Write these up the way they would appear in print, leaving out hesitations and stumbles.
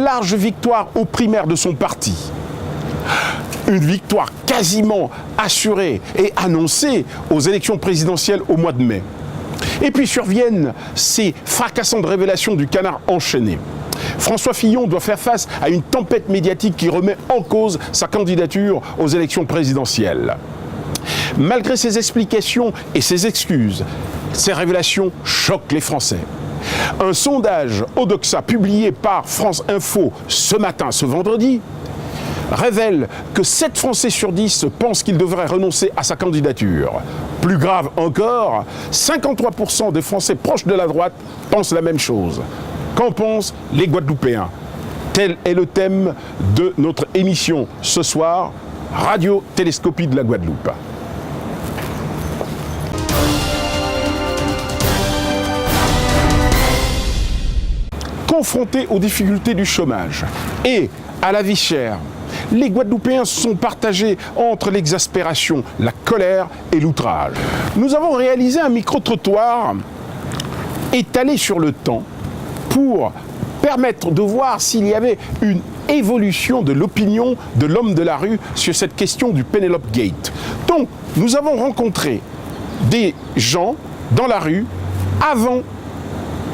large victoire aux primaires de son parti. Une victoire quasiment assurée et annoncée aux élections présidentielles au mois de mai. Et puis surviennent ces fracassantes révélations du canard enchaîné. François Fillon doit faire face à une tempête médiatique qui remet en cause sa candidature aux élections présidentielles. Malgré ses explications et ses excuses, ces révélations choquent les Français. Un sondage Odoxa publié par France Info ce matin, ce vendredi, révèle que 7 Français sur 10 pensent qu'il devrait renoncer à sa candidature. Plus grave encore, 53% des Français proches de la droite pensent la même chose. Qu'en pensent les Guadeloupéens? Tel est le thème de notre émission ce soir, Radio Télescopie de la Guadeloupe. Confrontés aux difficultés du chômage et à la vie chère, les Guadeloupéens sont partagés entre l'exaspération, la colère et l'outrage. Nous avons réalisé un micro-trottoir étalé sur le temps pour permettre de voir s'il y avait une évolution de l'opinion de l'homme de la rue sur cette question du Penelope Gate. Donc, nous avons rencontré des gens dans la rue avant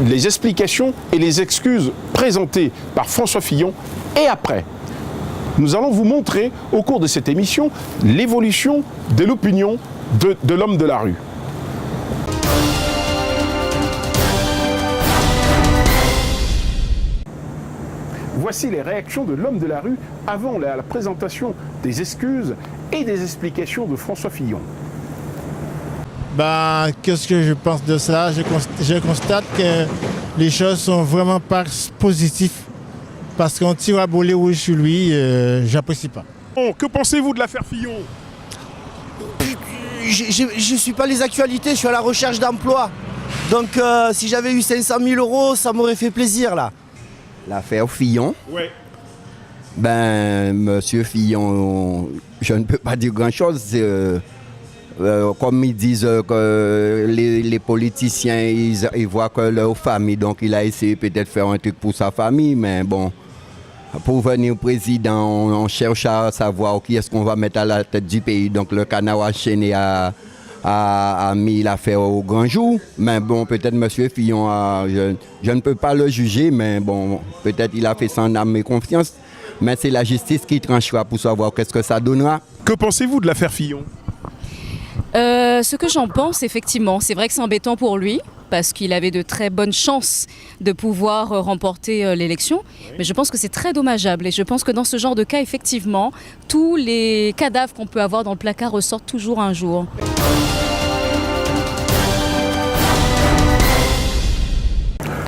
les explications et les excuses présentées par François Fillon et après. Nous allons vous montrer au cours de cette émission l'évolution de l'opinion de l'homme de la rue. Voici les réactions de l'homme de la rue avant la présentation des excuses et des explications de François Fillon. Qu'est-ce que je pense de cela? Je constate que les choses sont vraiment pas positives. Parce qu'on tire à boulet rouge sur lui, j'apprécie pas. Bon, que pensez-vous de l'affaire Fillon? Je ne suis pas les actualités, je suis à la recherche d'emploi. Donc si j'avais eu 500 000 euros, ça m'aurait fait plaisir là. L'affaire Fillon? Oui. Monsieur Fillon, je ne peux pas dire grand-chose. Comme ils disent que les politiciens, ils voient que leur famille, donc il a essayé peut-être de faire un truc pour sa famille, mais bon, pour venir président, on cherche à savoir qui est-ce qu'on va mettre à la tête du pays. Donc le canard enchaîné a mis l'affaire au grand jour, mais bon, peut-être monsieur Fillon, je ne peux pas le juger, mais bon, peut-être il a fait sans âme et confiance, mais c'est la justice qui tranchera pour savoir qu'est-ce que ça donnera. Que pensez-vous de l'affaire Fillon? Ce que j'en pense, effectivement, c'est vrai que c'est embêtant pour lui, parce qu'il avait de très bonnes chances de pouvoir remporter l'élection. Mais je pense que c'est très dommageable. Et je pense que dans ce genre de cas, effectivement, tous les cadavres qu'on peut avoir dans le placard ressortent toujours un jour.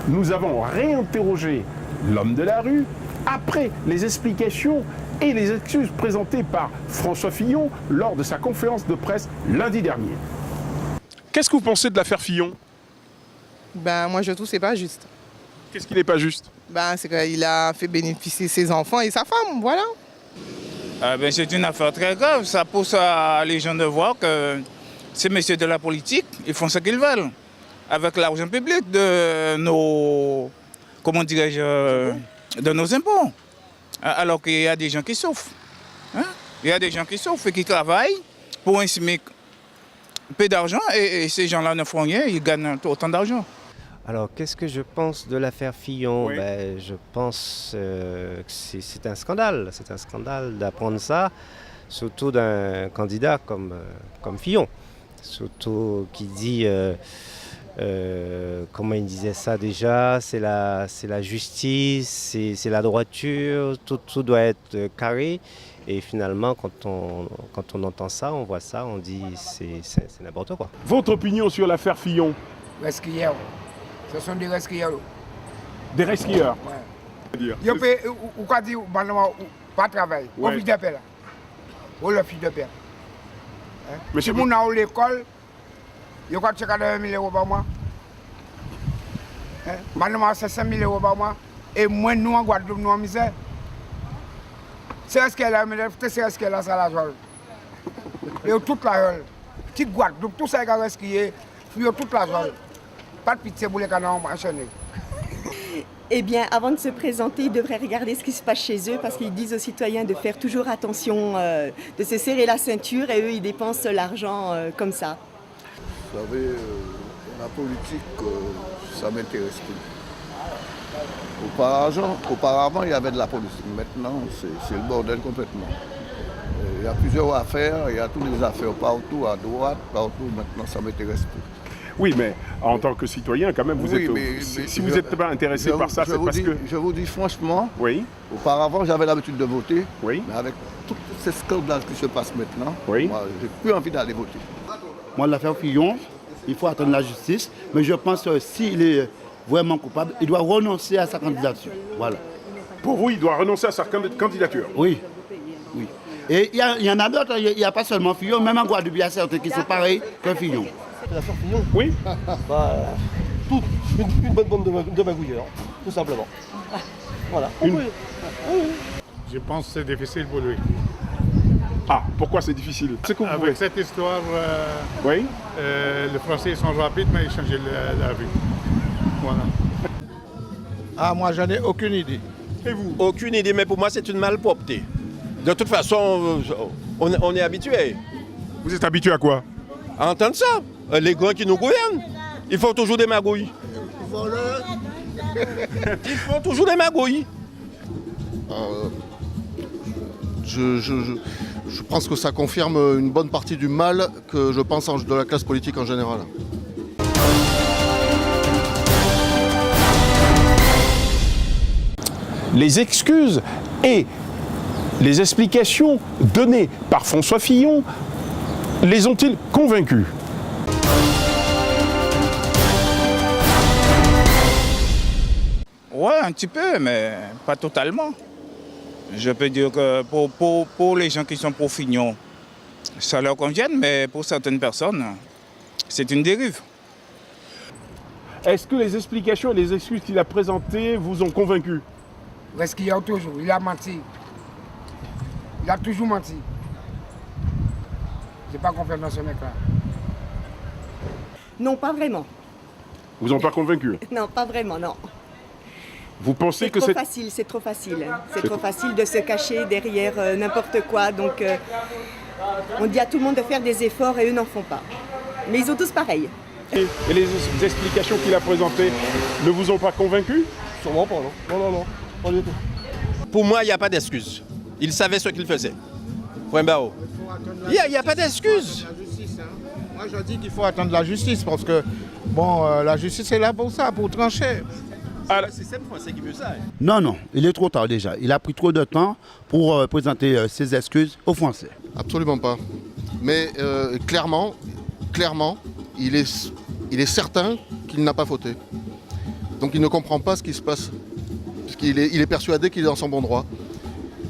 Nous avons réinterrogé l'homme de la rue après les explications et les excuses présentées par François Fillon lors de sa conférence de presse lundi dernier. Qu'est-ce que vous pensez de l'affaire Fillon? Moi je trouve que c'est pas juste. Qu'est-ce qui n'est pas juste? C'est qu'il a fait bénéficier ses enfants et sa femme, voilà. C'est une affaire très grave. Ça pousse les gens de voir que ces messieurs de la politique, ils font ce qu'ils veulent. Avec l'argent public de nos, de nos impôts. Alors qu'il y a des gens qui souffrent. Il y a des gens qui souffrent et qui travaillent pour un SMIC peu d'argent et ces gens-là ne font rien, ils gagnent autant d'argent. Alors, qu'est-ce que je pense de l'affaire Fillon? Oui. Je pense que c'est un scandale. C'est un scandale d'apprendre ça, surtout d'un candidat comme Fillon. Surtout qui dit, comment il disait ça déjà, c'est la justice, c'est la droiture, tout doit être carré. Et finalement, quand on entend ça, on voit ça, on dit c'est n'importe quoi. Votre opinion sur l'affaire Fillon? Resquilleurs. Ce sont des resquilleurs. Des resquilleurs? Ouais. Ou quoi dire, pas travail. Au fils de paix là. Ou le fils de paix. Si mon a à l'école, il y a 80 000 euros par mois. Maintenant, c'est 5 000 euros par mois. Et moi, nous, en Guadeloupe, nous en misère. C'est ce qu'elle a, mais c'est ce qu'elle a, ça la joie. Et toute la joie. Petite Guadeloupe, tout ça est resquillé. Toute la joie. Pas de pitié pour les canards enchaînés. Eh bien, avant de se présenter, ils devraient regarder ce qui se passe chez eux parce qu'ils disent aux citoyens de faire toujours attention, de se serrer la ceinture et eux, ils dépensent l'argent comme ça. Vous savez, la politique, ça m'intéresse plus. Auparavant, il y avait de la politique. Maintenant, c'est le bordel complètement. Il y a plusieurs affaires, il y a toutes les affaires partout, à droite, partout. Maintenant, ça m'intéresse plus. Oui, mais en tant que citoyen, quand même, si vous n'êtes pas intéressé par ça, c'est parce que... Je vous dis franchement, oui. Auparavant, j'avais l'habitude de voter, oui. Mais avec tous ces scandales qui se passent maintenant, oui. Moi, j'ai plus envie d'aller voter. Moi, l'affaire Fillon, il faut attendre la justice, mais je pense que s'il est vraiment coupable, il doit renoncer à sa candidature. Voilà. Pour vous, il doit renoncer à sa candidature? Oui. Oui. Et il y en a d'autres, il n'y a pas seulement Fillon, même en Guadeloupe, il y a certains qui sont pareils que Fillon. L'affaire Fillon? Oui. Une bonne bande de magouilleurs, tout simplement. Voilà. Je pense que c'est difficile pour lui. Ah, pourquoi c'est difficile? Avec cette histoire, oui. Les Français sont rapides, mais ils changent la vie. Voilà. Ah, moi, j'en ai aucune idée. Et vous? Aucune idée, mais pour moi, c'est une malpropreté. De toute façon, on est habitué. Vous êtes habitué à quoi? À entendre ça. Les grands qui nous gouvernent, ils font toujours des magouilles. Ils font toujours des magouilles. Je pense que ça confirme une bonne partie du mal que je pense de la classe politique en général. Les excuses et les explications données par François Fillon les ont-ils convaincus? Ouais, un petit peu, mais pas totalement. Je peux dire que pour les gens qui sont pour Fillon, ça leur convient, mais pour certaines personnes, c'est une dérive. Est-ce que les explications et les excuses qu'il a présentées vous ont convaincu? Parce qu'il y a toujours, il a menti. Il a toujours menti. Je n'ai pas confiance dans ce mec-là. Non, pas vraiment. Vous n'ont pas convaincu? Non, pas vraiment, non. Vous pensez que c'est trop facile, c'est trop facile. C'est trop facile de se cacher derrière n'importe quoi. Donc, on dit à tout le monde de faire des efforts et eux n'en font pas. Mais ils ont tous pareil. Et les explications qu'il a présentées ne vous ont pas convaincu? Sûrement pas, non. Non, pas du tout. Pour moi, il n'y a pas d'excuse. Il savait ce qu'il faisait. Point barreau. Il n'y a pas d'excuse. Moi, je dis qu'il faut attendre la justice parce que, la justice est là pour ça, pour trancher. C'est le système français qui veut ça. Non, il est trop tard déjà. Il a pris trop de temps pour présenter ses excuses aux Français. Absolument pas. Mais clairement, il est certain qu'il n'a pas fauté. Donc il ne comprend pas ce qui se passe. Puisqu'il est persuadé qu'il est dans son bon droit.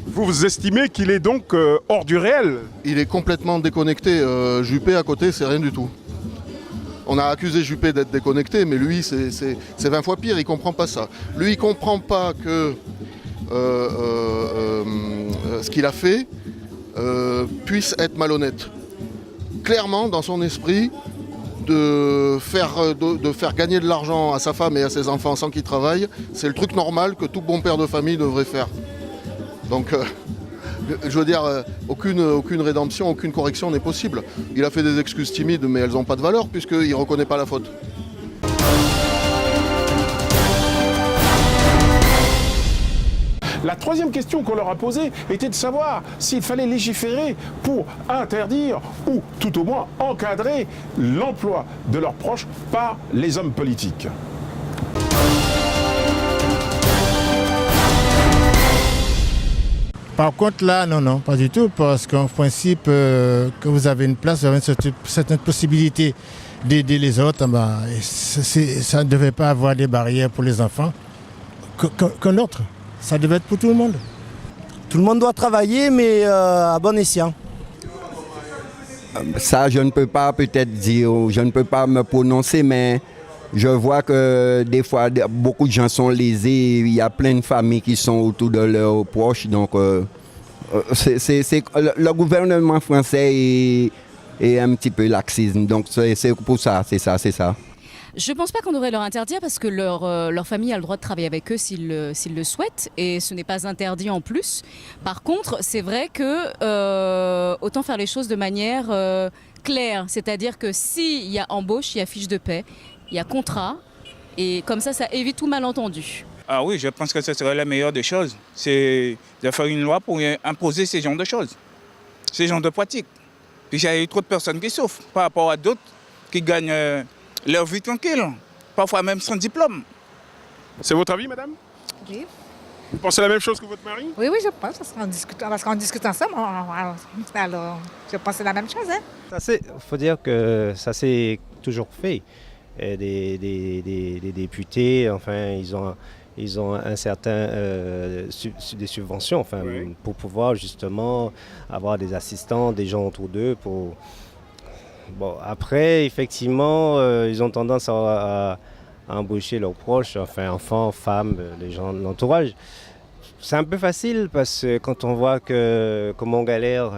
Vous estimez qu'il est donc hors du réel? Il est complètement déconnecté. Juppé à côté, c'est rien du tout. On a accusé Juppé d'être déconnecté, mais lui, c'est 20 fois pire, il ne comprend pas ça. Lui, il ne comprend pas que ce qu'il a fait puisse être malhonnête. Clairement, dans son esprit, de faire gagner de l'argent à sa femme et à ses enfants sans qu'il travaille, c'est le truc normal que tout bon père de famille devrait faire. Donc, je veux dire, aucune rédemption, aucune correction n'est possible. Il a fait des excuses timides, mais elles n'ont pas de valeur puisqu'il ne reconnaît pas la faute. La troisième question qu'on leur a posée était de savoir s'il fallait légiférer pour interdire ou tout au moins encadrer l'emploi de leurs proches par les hommes politiques. Par contre, là, non, pas du tout, parce qu'en principe, que vous avez une place, vous avez une certaine possibilité d'aider les autres, ça ne devait pas avoir des barrières pour les enfants qu'un autre. Ça devait être pour tout le monde. Tout le monde doit travailler, mais à bon escient. Ça, je ne peux pas peut-être dire, je ne peux pas me prononcer, mais je vois que des fois, beaucoup de gens sont lésés. Il y a plein de familles qui sont autour de leurs proches. Donc, le gouvernement français est un petit peu laxisme. Donc, c'est pour ça, c'est ça. Je ne pense pas qu'on devrait leur interdire parce que leur famille a le droit de travailler avec eux s'ils le souhaitent et ce n'est pas interdit en plus. Par contre, c'est vrai que autant faire les choses de manière claire, c'est-à-dire que s'il y a embauche, il y a fiche de paie, il y a contrat et comme ça évite tout malentendu. Ah oui, je pense que ce serait la meilleure des choses, c'est de faire une loi pour imposer ces genres de choses, ces genres de pratiques. Puis il y a trop de personnes qui souffrent par rapport à d'autres qui gagnent leur vie tranquille, parfois même sans diplôme. C'est votre avis, madame? Oui. Vous pensez la même chose que votre mari? Oui, je pense, parce qu'on discute ensemble, alors je pense que c'est la même chose. Hein? Il faut dire que ça s'est toujours fait. Des députés, enfin, ils ont un certain des subventions, enfin, oui, pour pouvoir justement avoir des assistants, des gens autour d'eux. Bon, après, effectivement, ils ont tendance à embaucher leurs proches, enfin, enfants, femmes, les gens de l'entourage. C'est un peu facile parce que quand on voit comment on galère...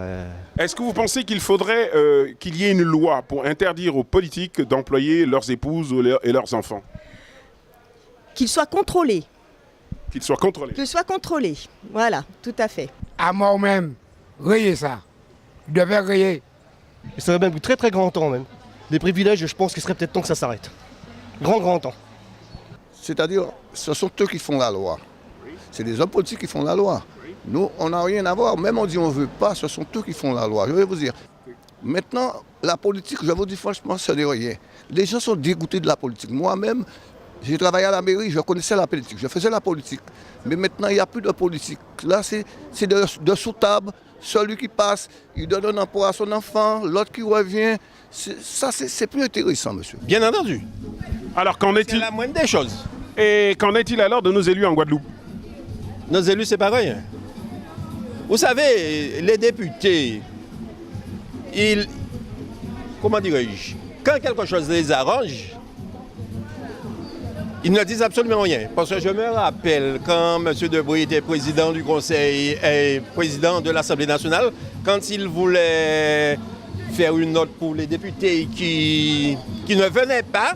Est-ce que vous pensez qu'il faudrait qu'il y ait une loi pour interdire aux politiques d'employer leurs épouses et leurs enfants? Qu'ils soient contrôlés. Qu'ils soient contrôlés. Qu'ils soient contrôlés, voilà, tout à fait. À moi-même, rayer ça. Je devais rayer. Et ça va même très très grand temps même. Les privilèges, je pense qu'il serait peut-être temps que ça s'arrête. Grand temps. C'est-à-dire, ce sont eux qui font la loi. C'est les hommes politiques qui font la loi. Nous, on n'a rien à voir. Même on dit on ne veut pas, ce sont eux qui font la loi. Je vais vous dire. Maintenant, la politique, je vous dis franchement, ce n'est rien. Les gens sont dégoûtés de la politique. Moi-même, j'ai travaillé à la mairie, je connaissais la politique, je faisais la politique. Mais maintenant, il n'y a plus de politique. Là, c'est de sous-table. Celui qui passe, il donne un emploi à son enfant, l'autre qui revient. Ça, c'est plus intéressant, monsieur. Bien entendu. Alors, qu'en est-il? C'est la moindre des choses. Et qu'en est-il alors de nos élus en Guadeloupe? Nos élus, c'est pareil. Vous savez, les députés, comment dirais-je, quand quelque chose les arrange, ils ne disent absolument rien. Parce que je me rappelle quand M. Debré était président du Conseil et président de l'Assemblée nationale, quand il voulait faire une note pour les députés qui ne venaient pas,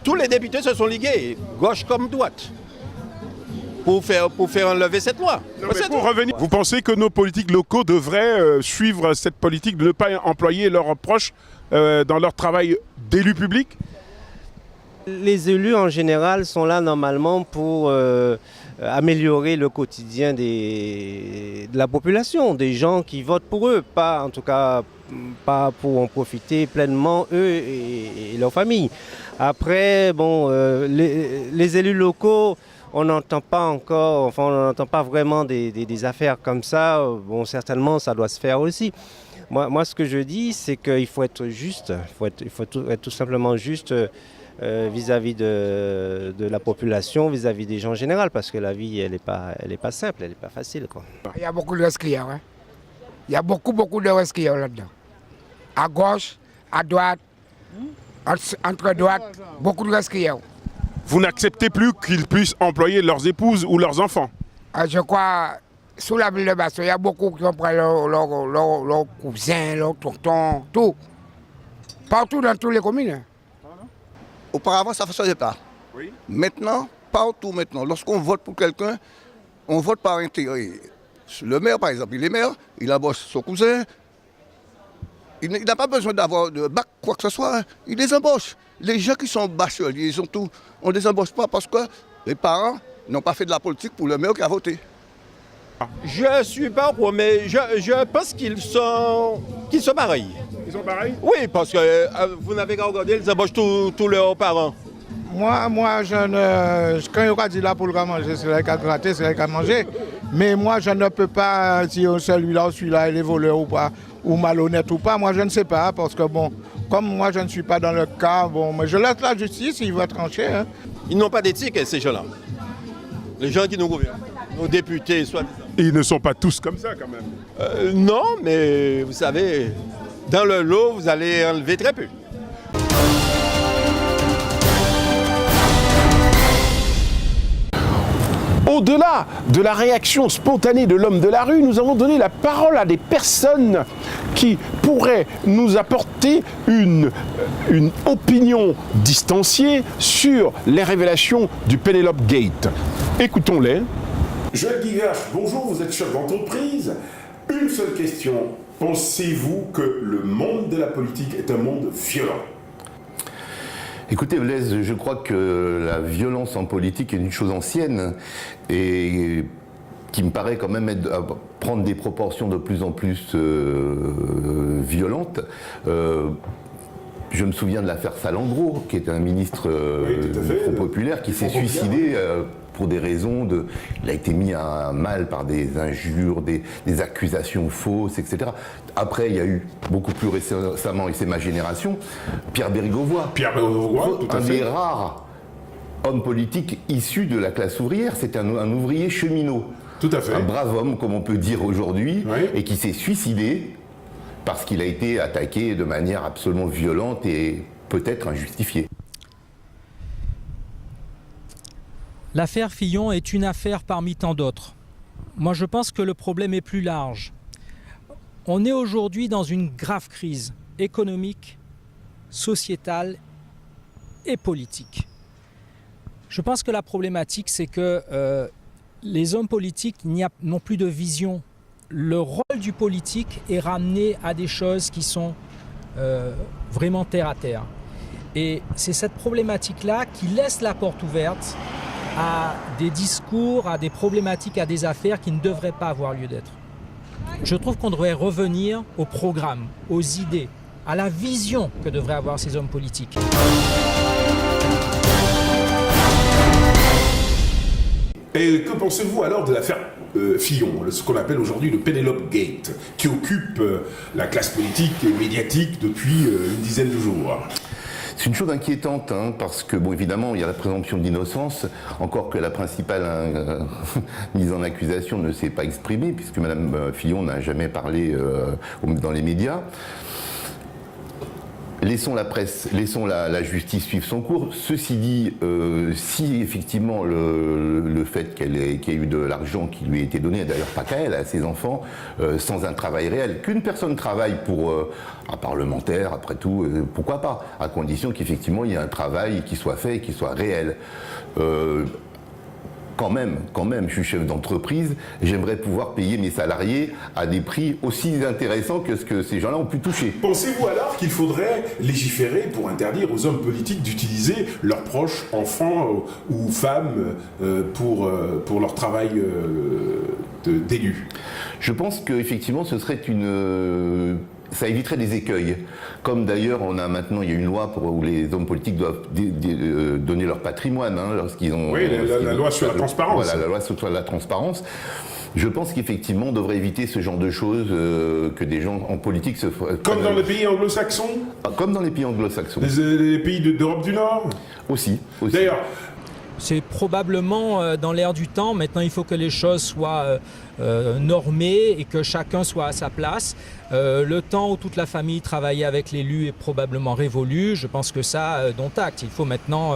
tous les députés se sont ligués, gauche comme droite, pour faire enlever cette loi. Non, pour revenir, vous pensez que nos politiques locaux devraient suivre cette politique de ne pas employer leurs proches dans leur travail d'élus publics? Les élus en général sont là normalement pour améliorer le quotidien de la population, des gens qui votent pour eux, pas en tout cas pas pour en profiter pleinement eux et leurs familles. Après, bon, les élus locaux, on n'entend pas encore, enfin on n'entend pas vraiment des affaires comme ça. Bon, certainement ça doit se faire aussi. Moi ce que je dis, c'est qu'il faut être juste, il faut être tout simplement juste vis-à-vis de la population, vis-à-vis des gens en général, parce que la vie, elle n'est pas simple, elle n'est pas facile, quoi. Il y a beaucoup de rescrieurs, hein. Il y a beaucoup de rescrieurs là-dedans. À gauche, à droite, entre droite, beaucoup de rescrieurs. Vous n'acceptez plus qu'ils puissent employer leurs épouses ou leurs enfants? Je crois, sous la ville de Basson, il y a beaucoup qui ont pris leurs cousins, leurs tontons, tout. Partout dans toutes les communes. Auparavant, ça ne faisait pas. Oui. Maintenant, partout maintenant, lorsqu'on vote pour quelqu'un, on vote par intérêt. Le maire, par exemple, il est maire, il embauche son cousin. Il n'a pas besoin d'avoir de bac, quoi que ce soit. Hein. Il les embauche. Les gens qui sont bacheliers, ils ont tout. On ne les embauche pas parce que les parents n'ont pas fait de la politique pour le maire qui a voté. Je ne suis pas pour, mais je pense qu'ils sont pareils. Ils sont pareils? Oui, parce que vous n'avez qu'à regarder, ils embauchent tous leurs parents. Moi, je ne. Quand il y a dit là pour le manger, c'est là qu'à gratter, c'est là qu'à manger. Mais moi, je ne peux pas dire celui-là ou celui-là, il est voleur ou pas, ou malhonnête ou pas. Moi, je ne sais pas, parce que bon, comme moi, je ne suis pas dans le cas, bon, mais je laisse la justice, il va trancher. Hein. Ils n'ont pas d'éthique, ces gens-là. Les gens qui nous gouvernent, nos députés, soit. Ils ne sont pas tous comme ça, quand même. Non, mais vous savez, dans le lot, vous allez enlever très peu. Au au-delà de la réaction spontanée de l'homme de la rue, nous avons donné la parole à des personnes qui pourraient nous apporter une opinion distanciée sur les révélations du Penelope Gate. Écoutons-les. Joël Guigard, bonjour, vous êtes chef d'entreprise. Une seule question. Pensez-vous que le monde de la politique est un monde violent ? Écoutez Blaise, je crois que la violence en politique est une chose ancienne et qui me paraît quand même prendre des proportions de plus en plus violentes. Je me souviens de l'affaire Salandro, qui est un ministre Front Populaire qui s'est suicidé pour des raisons de... Il a été mis à mal par des injures, des accusations fausses, etc. Après, il y a eu beaucoup plus récemment, et c'est ma génération, Pierre Bérégovoy. Pierre Bérégovoy, tout à fait. Un des rares hommes politiques issus de la classe ouvrière. C'était un ouvrier cheminot. Tout à fait. Un brave homme, comme on peut dire aujourd'hui, et qui s'est suicidé parce qu'il a été attaqué de manière absolument violente et peut-être injustifiée. L'affaire Fillon est une affaire parmi tant d'autres. Moi, je pense que le problème est plus large. On est aujourd'hui dans une grave crise économique, sociétale et politique. Je pense que la problématique, c'est que les hommes politiques n'ont plus de vision. Le rôle du politique est ramené à des choses qui sont vraiment terre à terre. Et c'est cette problématique-là qui laisse la porte ouverte à des discours, à des problématiques, à des affaires qui ne devraient pas avoir lieu d'être. Je trouve qu'on devrait revenir au programme, aux idées, à la vision que devraient avoir ces hommes politiques. Et que pensez-vous alors de l'affaire Fillon, ce qu'on appelle aujourd'hui le Penelope Gate, qui occupe la classe politique et médiatique depuis une dizaine de jours ? C'est une chose inquiétante, parce que, bon, évidemment, il y a la présomption d'innocence, encore que la principale mise en accusation ne s'est pas exprimée, puisque Mme Fillon n'a jamais parlé dans les médias. Laissons la presse, laissons la justice suivre son cours. Ceci dit, si effectivement le fait qu'il y ait eu de l'argent qui lui a été donné, d'ailleurs pas qu'à elle, à ses enfants, sans un travail réel, qu'une personne travaille pour un parlementaire, après tout, pourquoi pas, à condition qu'effectivement il y ait un travail qui soit fait et qui soit réel. Quand même, je suis chef d'entreprise, j'aimerais pouvoir payer mes salariés à des prix aussi intéressants que ce que ces gens-là ont pu toucher. Pensez-vous alors qu'il faudrait légiférer pour interdire aux hommes politiques d'utiliser leurs proches, enfants ou femmes pour leur travail d'élu ? Je pense qu'effectivement ce serait ça éviterait des écueils. Comme d'ailleurs, il y a une loi où les hommes politiques doivent donner leur patrimoine lorsqu'ils ont... Oui, la loi sur la transparence. Voilà, la loi sur la transparence. Je pense qu'effectivement, on devrait éviter ce genre de choses que des gens en politique se font. Comme dans les pays anglo-saxons ? Comme dans les pays anglo-saxons. Les pays d'Europe du Nord ? Aussi. D'ailleurs, c'est probablement dans l'air du temps. Maintenant, il faut que les choses soient normées et que chacun soit à sa place. Le temps où toute la famille travaillait avec l'élu est probablement révolu. Je pense que ça, dont acte. Il faut maintenant,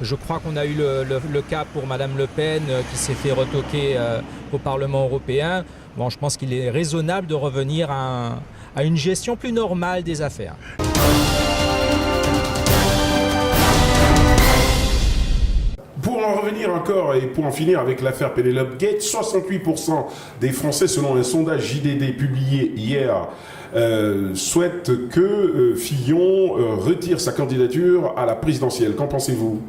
je crois qu'on a eu le cas pour Mme Le Pen qui s'est fait retoquer au Parlement européen. Bon, je pense qu'il est raisonnable de revenir à une gestion plus normale des affaires. Pour en revenir encore et pour en finir avec l'affaire Penelope Gate, 68% des Français, selon un sondage JDD publié hier, souhaitent que Fillon retire sa candidature à la présidentielle. Qu'en pensez-vous ?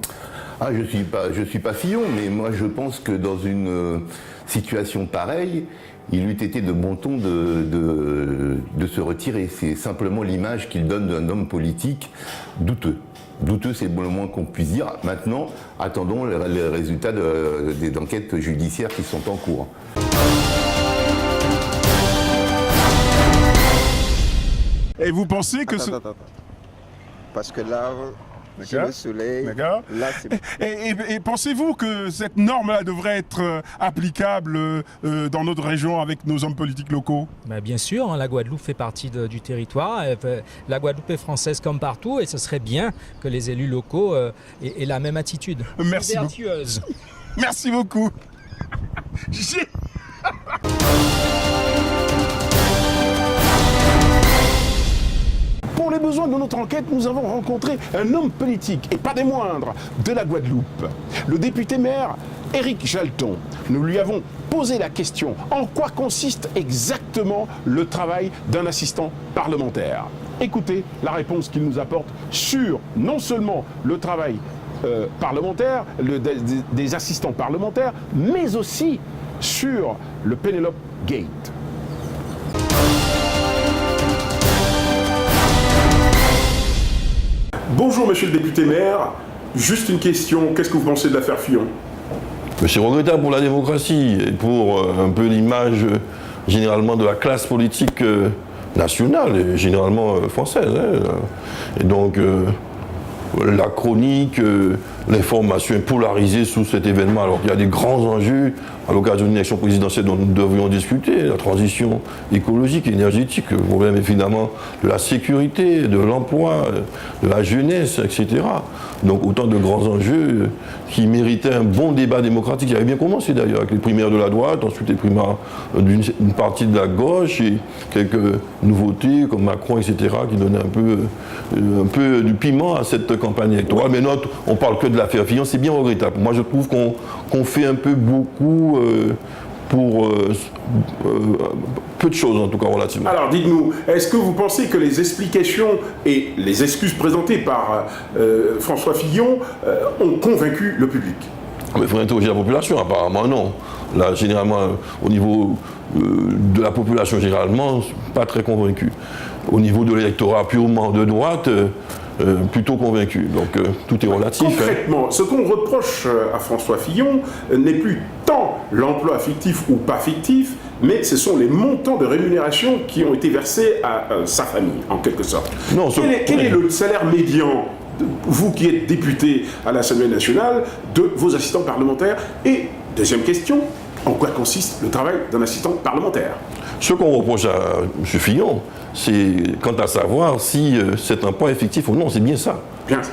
Je suis pas Fillon, mais moi je pense que dans une situation pareille, il eût été de bon ton de se retirer. C'est simplement l'image qu'il donne d'un homme politique douteux. Douteux, c'est le moins qu'on puisse dire. Maintenant, attendons les résultats des enquêtes judiciaires qui sont en cours. Et vous pensez que... Attends. Parce que là, c'est le soleil. D'accord. Là, c'est... Et pensez-vous que cette norme-là devrait être applicable dans notre région avec nos hommes politiques locaux ? Bien sûr, la Guadeloupe fait partie du territoire. La Guadeloupe est française comme partout et ce serait bien que les élus locaux aient la même attitude. Merci vertueuse. Merci beaucoup. Pour les besoins de notre enquête, nous avons rencontré un homme politique, et pas des moindres, de la Guadeloupe, le député-maire Éric Jalton. Nous lui avons posé la question, en quoi consiste exactement le travail d'un assistant parlementaire? Écoutez la réponse qu'il nous apporte sur non seulement le travail parlementaire, des assistants parlementaires, mais aussi sur le Penelope Gate. Bonjour monsieur le député maire, juste une question, qu'est-ce que vous pensez de l'affaire Fillon? C'est regrettable pour la démocratie et pour un peu l'image généralement de la classe politique nationale et généralement française. Et donc la chronique, l'information est polarisée sous cet événement alors qu'il y a des grands enjeux à l'occasion d'une élection présidentielle dont nous devrions discuter, la transition écologique, énergétique, le problème évidemment de la sécurité, de l'emploi, de la jeunesse, etc. Donc autant de grands enjeux qui méritaient un bon débat démocratique. Il avait bien commencé d'ailleurs avec les primaires de la droite, ensuite les primaires d'une partie de la gauche et quelques nouveautés comme Macron, etc. qui donnaient un peu du piment à cette campagne électorale. Mais non, on parle que de l'affaire Fillon, c'est bien regrettable. Moi je trouve qu'on fait un peu beaucoup pour peu de choses en tout cas relativement. Alors dites-nous, est-ce que vous pensez que les explications et les excuses présentées par François Fillon ont convaincu le public? Mais il faut interroger la population, apparemment non. Là, généralement, au niveau de la population, généralement, pas très convaincu. Au niveau de l'électorat purement de droite, plutôt convaincu. Donc tout est relatif. Concrètement, ce qu'on reproche à François Fillon n'est plus tant l'emploi fictif ou pas fictif, mais ce sont les montants de rémunération qui ont été versés à sa famille, en quelque sorte. Non, quel est le salaire médian, vous qui êtes député à l'Assemblée nationale, de vos assistants parlementaires? Et deuxième question, en quoi consiste le travail d'un assistant parlementaire? Ce qu'on reproche à M. Fillon, c'est quant à savoir si c'est un emploi effectif ou non, c'est bien ça.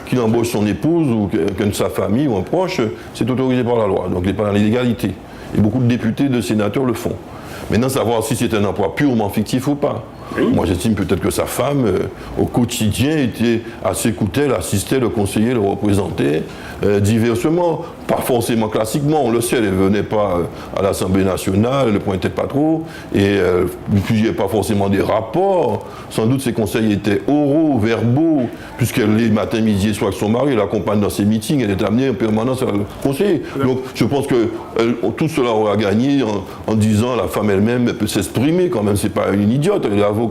Qu'il embauche son épouse ou que sa famille ou un proche, c'est autorisé par la loi, donc il n'est pas dans l'illégalité. Et beaucoup de députés, de sénateurs le font. Maintenant, savoir si c'est un emploi purement fictif ou pas. Moi, j'estime peut-être que sa femme, au quotidien, était à ses côtés, l'assistait, le conseillait, le représentait, diversement, pas forcément classiquement. On le sait, elle ne venait pas à l'Assemblée nationale, elle ne pointait pas trop, et il n'y avait pas forcément des rapports. Sans doute, ses conseils étaient oraux, verbaux, puisqu'elle est matin, midi et soir avec son mari, elle l'accompagne dans ses meetings, elle est amenée en permanence à le conseiller. Donc, je pense que tout cela aura gagné en disant la femme elle-même peut s'exprimer quand même, c'est pas une idiote, elle est avocate.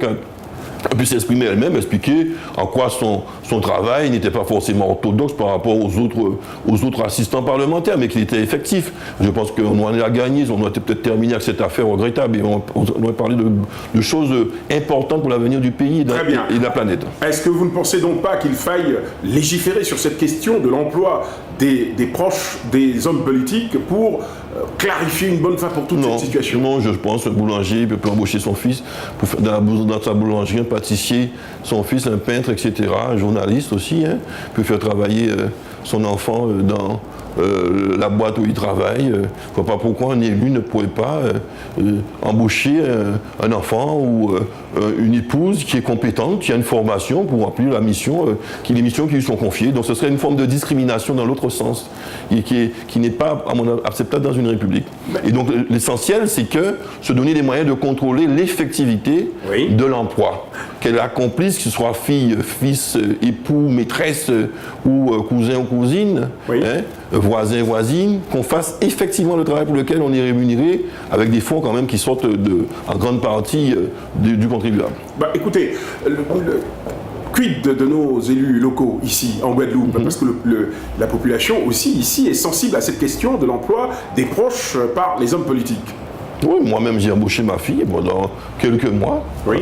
Elle peut s'exprimer elle-même, expliquer en quoi son travail n'était pas forcément orthodoxe par rapport aux autres assistants parlementaires, mais qu'il était effectif. Je pense qu'on en a gagné, on doit peut-être terminer avec cette affaire regrettable et on doit parler de choses importantes pour l'avenir du pays et de la planète. Est-ce que vous ne pensez donc pas qu'il faille légiférer sur cette question de l'emploi des proches des hommes politiques pour clarifier une bonne fois pour toute cette situation? Non, je pense qu'un boulanger peut embaucher son fils pour faire dans sa boulangerie, un pâtissier, son fils, un peintre, etc., un journaliste aussi, peut faire travailler son enfant dans la boîte où il travaille. Je ne vois pas pourquoi un élu ne pourrait pas embaucher un enfant ou une épouse qui est compétente, qui a une formation pour remplir les missions qui lui sont confiées. Donc ce serait une forme de discrimination dans l'autre sens, et qui n'est pas, à mon avis, acceptable dans une république. Et donc l'essentiel, c'est que se donner les moyens de contrôler l'effectivité de l'emploi. Qu'elle accomplisse, que ce soit fille, fils, époux, maîtresse ou cousin ou cousine, voisin, voisine, qu'on fasse effectivement le travail pour lequel on est rémunéré avec des fonds quand même qui sortent en grande partie du contribuable. Écoutez, quid de nos élus locaux ici en Guadeloupe, parce que la population aussi ici est sensible à cette question de l'emploi des proches par les hommes politiques. Oui, moi-même j'ai embauché ma fille pendant quelques mois. Oui.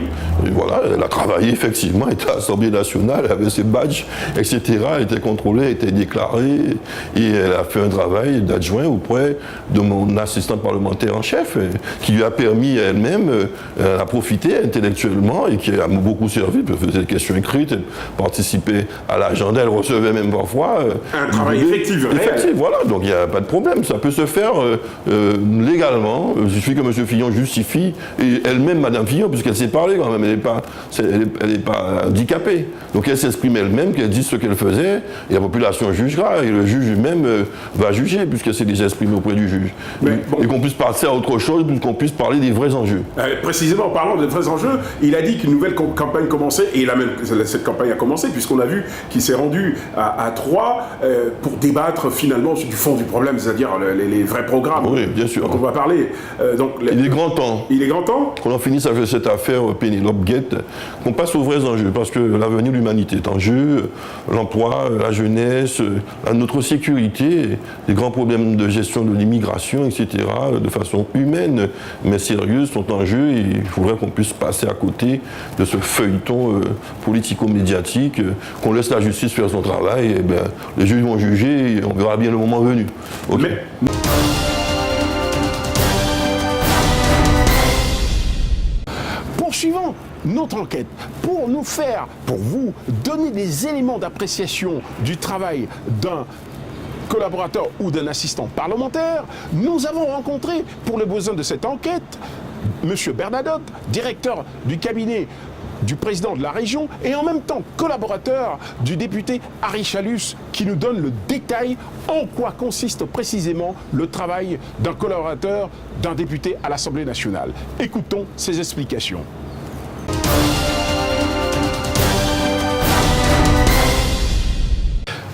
Et voilà, elle a travaillé effectivement, elle était à l'Assemblée nationale, elle avait ses badges, etc. Elle était contrôlée, elle était déclarée. Et elle a fait un travail d'adjoint auprès de mon assistant parlementaire en chef, qui lui a permis elle-même, à profiter intellectuellement et qui a beaucoup servi. Elle faisait des questions écrites, elle participait à l'agenda, elle recevait même parfois. Un travail effectif, effectif, voilà, donc il n'y a pas de problème, ça peut se faire légalement. Il suffit que M. Fillon justifie, et elle-même, Mme Fillon, puisqu'elle sait parler quand même, elle n'est pas handicapée. Donc elle s'exprime elle-même, qu'elle dise ce qu'elle faisait, et la population jugera, et le juge lui-même va juger, puisque c'est déjà exprimé auprès du juge. Et qu'on puisse passer à autre chose, qu'on puisse parler des vrais enjeux. Précisément, en parlant des vrais enjeux, il a dit qu'une nouvelle campagne commençait, et cette campagne a commencé, puisqu'on a vu qu'il s'est rendu à Troyes pour débattre finalement du fond du problème, c'est-à-dire les vrais programmes. Oui, bien sûr. Donc on va parler. Il est grand temps. Il est grand temps qu'on en finisse avec cette affaire Pénélope Guette, qu'on passe aux vrais enjeux, parce que l'avenir de l'humanité est en jeu, l'emploi, la jeunesse, notre sécurité, les grands problèmes de gestion de l'immigration, etc., de façon humaine, mais sérieuse, sont en jeu, et il faudrait qu'on puisse passer à côté de ce feuilleton politico-médiatique, qu'on laisse la justice faire son travail, et bien, les juges vont juger, et on verra bien le moment venu. Okay. Poursuivons notre enquête pour vous donner des éléments d'appréciation du travail d'un collaborateur ou d'un assistant parlementaire. Nous avons rencontré, pour les besoins de cette enquête, M. Bernadotte, directeur du cabinet du président de la région et en même temps collaborateur du député Harry Chalus, qui nous donne le détail en quoi consiste précisément le travail d'un collaborateur d'un député à l'Assemblée nationale. Écoutons ses explications.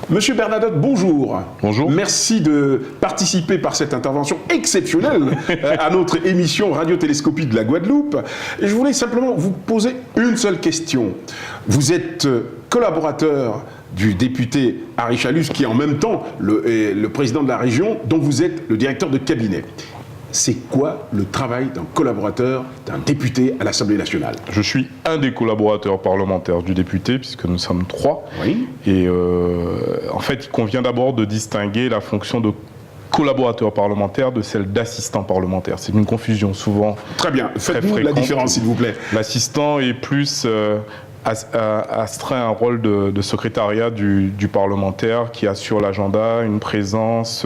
Monsieur Bernadotte, bonjour. Bonjour. Merci de participer par cette intervention exceptionnelle à notre émission Radiotélescopie de la Guadeloupe. Et je voulais simplement vous poser une seule question. Vous êtes collaborateur du député Harry Chalus, qui est en même temps le président de la région, dont vous êtes le directeur de cabinet. C'est quoi le travail d'un collaborateur, d'un député à l'Assemblée nationale? Je suis un des collaborateurs parlementaires du député, puisque nous sommes 3. Oui. Et en fait, il convient d'abord de distinguer la fonction de collaborateur parlementaire de celle d'assistant parlementaire. C'est une confusion souvent très bien. Faites-nous la différence, s'il vous plaît. L'assistant est plus astreint un rôle de secrétariat du parlementaire qui assure l'agenda, une présence,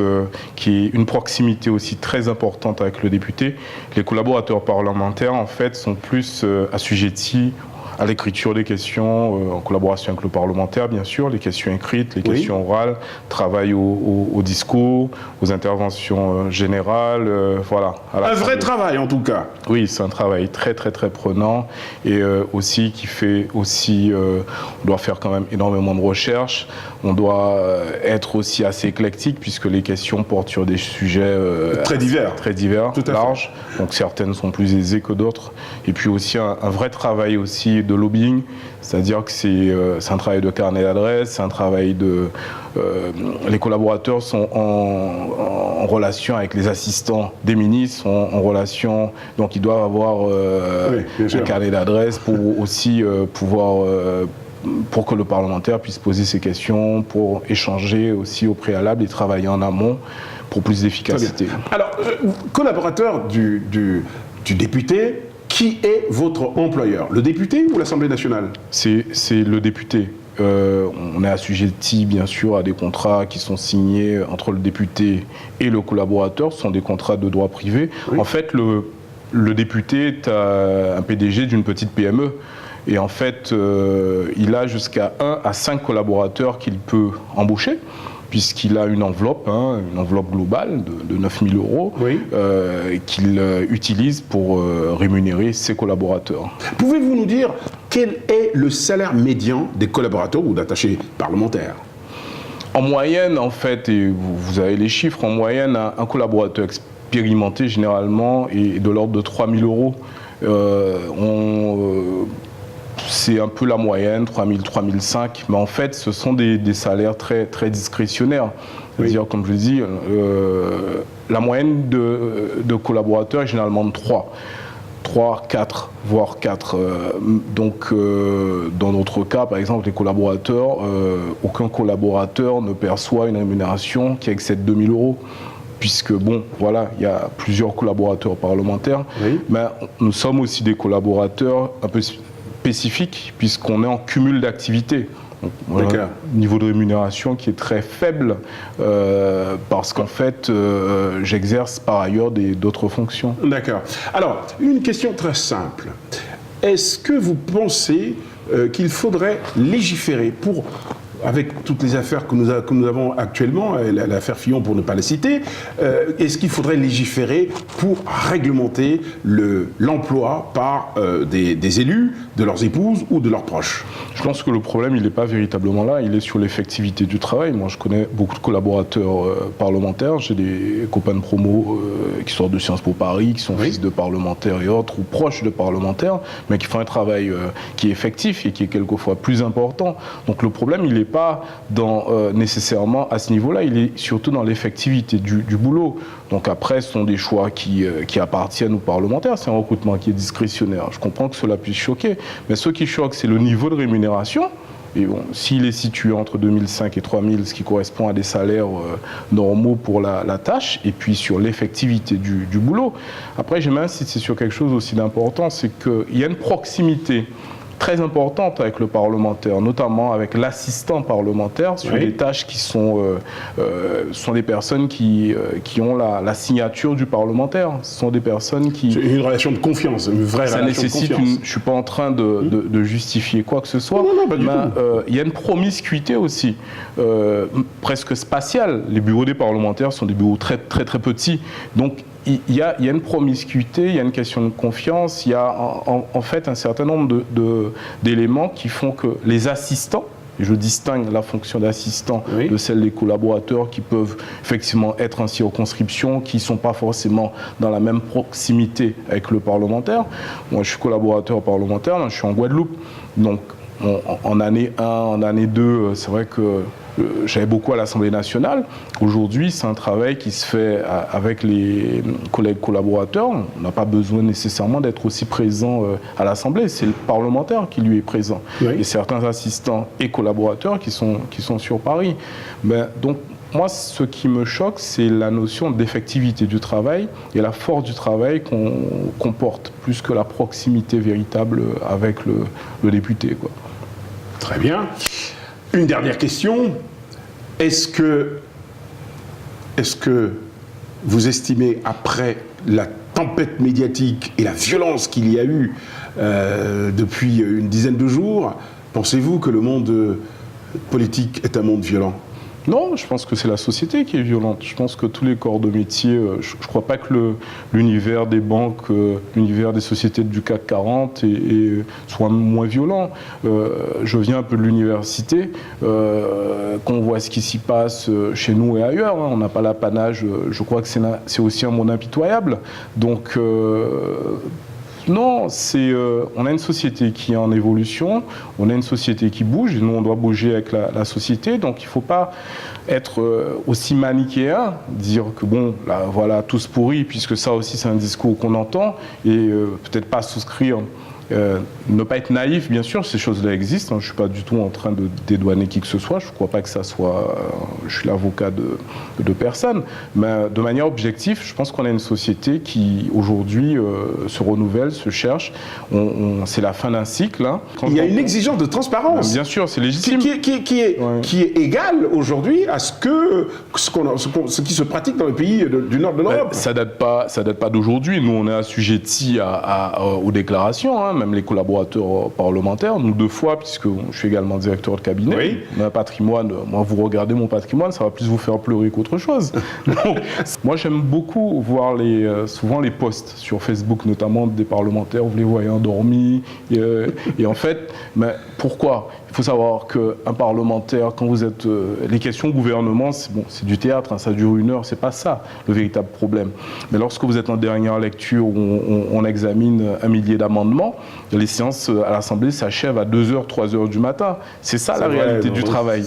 qui est une proximité aussi très importante avec le député. Les collaborateurs parlementaires, en fait, sont plus assujettis à l'écriture des questions, en collaboration avec le parlementaire, bien sûr, les questions écrites, les questions orales, travail au discours, aux interventions générales, voilà. Un vrai travail, en tout cas. Oui, c'est un travail très, très, très prenant et aussi qui fait aussi, on doit faire quand même énormément de recherches, on doit être aussi assez éclectique puisque les questions portent sur des sujets très divers, larges, donc certaines sont plus aisées que d'autres, et puis aussi un vrai travail aussi de lobbying, c'est-à-dire que c'est un travail de carnet d'adresse, c'est un travail de... les collaborateurs sont en relation avec les assistants des ministres, sont en relation, donc ils doivent avoir un carnet d'adresse pour aussi pouvoir... pour que le parlementaire puisse poser ses questions, pour échanger aussi au préalable et travailler en amont pour plus d'efficacité. Alors, collaborateur du député, qui est votre employeur? Le député ou l'Assemblée nationale? C'est le député. On est assujetti bien sûr à des contrats qui sont signés entre le député et le collaborateur. Ce sont des contrats de droit privé. Oui. En fait, le député est un PDG d'une petite PME. Et en fait, il a jusqu'à 1 à 5 collaborateurs qu'il peut embaucher, puisqu'il a une enveloppe globale de 9 000 euros qu'il utilise pour rémunérer ses collaborateurs. Pouvez-vous nous dire quel est le salaire médian des collaborateurs ou d'attachés parlementaires? En moyenne, en fait, et vous avez les chiffres, en moyenne, un collaborateur expérimenté, généralement, est de l'ordre de 3 000 euros. C'est un peu la moyenne, 3 000, 3 500, mais en fait, ce sont des salaires très, très discrétionnaires. C'est-à-dire, comme je l'ai dit, la moyenne de collaborateurs est généralement de 3, 4, voire 4. Donc, dans notre cas, par exemple, les collaborateurs, aucun collaborateur ne perçoit une rémunération qui excède 2 000 €. Puisque, bon, voilà, il y a plusieurs collaborateurs parlementaires, mais nous sommes aussi des collaborateurs un peu spécifiques, puisqu'on est en cumul d'activités. Voilà, niveau de rémunération qui est très faible, parce qu'en fait, j'exerce par ailleurs d'autres fonctions. D'accord. Alors, une question très simple. Est-ce que vous pensez qu'il faudrait légiférer pour... avec toutes les affaires que nous avons actuellement, l'affaire Fillon pour ne pas la citer, est-ce qu'il faudrait légiférer pour réglementer l'emploi par des élus, de leurs épouses ou de leurs proches? Je pense que le problème, il n'est pas véritablement là, il est sur l'effectivité du travail. Moi, je connais beaucoup de collaborateurs parlementaires, j'ai des copains de promo qui sortent de Sciences Po Paris, qui sont fils de parlementaires et autres, ou proches de parlementaires, mais qui font un travail qui est effectif et qui est quelquefois plus important. Donc le problème, il n'est pas nécessairement à ce niveau-là, il est surtout dans l'effectivité du boulot. Donc après, ce sont des choix qui appartiennent aux parlementaires, c'est un recrutement qui est discrétionnaire. Je comprends que cela puisse choquer, mais ce qui choque, c'est le niveau de rémunération. Et bon, s'il est situé entre 2005 et 3000, ce qui correspond à des salaires normaux pour la tâche, et puis sur l'effectivité du boulot. Après, j'aimerais insister sur quelque chose aussi d'important, c'est qu'il y a une proximité très importante avec le parlementaire, notamment avec l'assistant parlementaire sur des tâches qui sont des personnes qui ont la signature du parlementaire. Ce sont des personnes qui... C'est une relation de confiance, une vraie relation de confiance. Je ne suis pas en train de justifier quoi que ce soit. Non, pas du tout. Il y a une promiscuité aussi, presque spatiale. Les bureaux des parlementaires sont des bureaux très très très petits. Donc il y a une promiscuité, il y a une question de confiance, il y a en fait un certain nombre d'éléments qui font que les assistants, et je distingue la fonction d'assistant de celle des collaborateurs qui peuvent effectivement être en circonscription, qui ne sont pas forcément dans la même proximité avec le parlementaire. Moi, je suis collaborateur parlementaire, je suis en Guadeloupe, donc en année 1, en année 2, c'est vrai que j'avais beaucoup à l'Assemblée nationale. Aujourd'hui, c'est un travail qui se fait avec les collègues collaborateurs. On n'a pas besoin nécessairement d'être aussi présent à l'Assemblée. C'est le parlementaire qui lui est présent. Et certains assistants et collaborateurs qui sont sur Paris. Donc, moi, ce qui me choque, c'est la notion d'effectivité du travail et la force du travail qu'on porte, plus que la proximité véritable avec le député, quoi. Très bien. Une dernière question. Est-ce que vous estimez, après la tempête médiatique et la violence qu'il y a eu depuis une dizaine de jours, pensez-vous que le monde politique est un monde violent ? Non, je pense que c'est la société qui est violente. Je pense que tous les corps de métier, je ne crois pas que l'univers des banques, l'univers des sociétés du CAC 40 soit moins violent. Je viens un peu de l'université, qu'on voit ce qui s'y passe chez nous et ailleurs. On n'a pas l'apanage, je crois que c'est aussi un monde impitoyable. Donc... non, on a une société qui est en évolution, on a une société qui bouge, et nous on doit bouger avec la société, donc il ne faut pas être aussi manichéen, dire que bon, là, voilà, tous pourris, puisque ça aussi c'est un discours qu'on entend, et peut-être pas souscrire. Ne pas être naïf, bien sûr, ces choses-là existent. Je ne suis pas du tout en train de dédouaner qui que ce soit. Je ne crois pas que ça soit... je suis l'avocat de personne. Mais de manière objective, je pense qu'on a une société qui, aujourd'hui, se renouvelle, se cherche. C'est la fin d'un cycle. Hein. Il y a une exigence de transparence. Bien sûr, c'est légitime. Qui est égale aujourd'hui à ce qui se pratique dans les pays du nord de l'Europe. Ça date pas d'aujourd'hui. Nous, on est assujettis aux déclarations, hein. Même les collaborateurs parlementaires, nous 2 fois, puisque je suis également directeur de cabinet. Oui. On a un patrimoine, moi vous regardez mon patrimoine, ça va plus vous faire pleurer qu'autre chose. Donc, moi j'aime beaucoup voir souvent les posts sur Facebook, notamment des parlementaires, vous les voyez endormis, et en fait, mais pourquoi ? Il faut savoir qu'un parlementaire, quand vous êtes... les questions au gouvernement, c'est du théâtre, hein, ça dure 1 heure, c'est pas ça le véritable problème. Mais lorsque vous êtes en dernière lecture où on examine 1 millier d'amendements, les séances à l'Assemblée s'achèvent à 2h, 3h du matin. C'est ça la réalité du travail.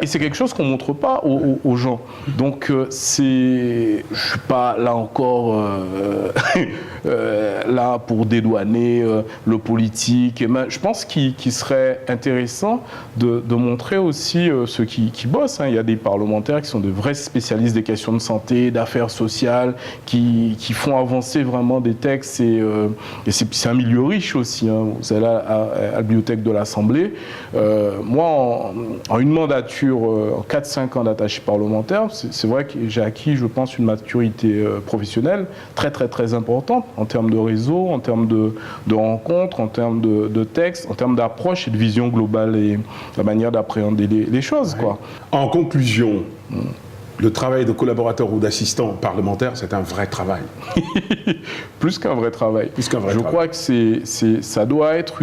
Et c'est quelque chose qu'on ne montre pas aux gens. Donc je ne suis pas là encore là pour dédouaner le politique. Mais je pense qu'il serait intéressant de montrer aussi ceux qui bossent. Hein. Il y a des parlementaires qui sont de vrais spécialistes des questions de santé, d'affaires sociales, qui font avancer vraiment des textes. Et c'est un milieu riche aussi. Hein. Vous allez à la bibliothèque de l'Assemblée. Moi, en une mandature, en 4-5 ans d'attaché parlementaire, c'est vrai que j'ai acquis, je pense, une maturité professionnelle très, très, très importante en termes de réseau, en termes de rencontres, en termes de textes, en termes d'approche et de vision globale et la manière d'appréhender les choses. Quoi. En conclusion, le travail de collaborateur ou d'assistant parlementaire, c'est un vrai travail. Plus qu'un vrai travail. Je crois que ça doit être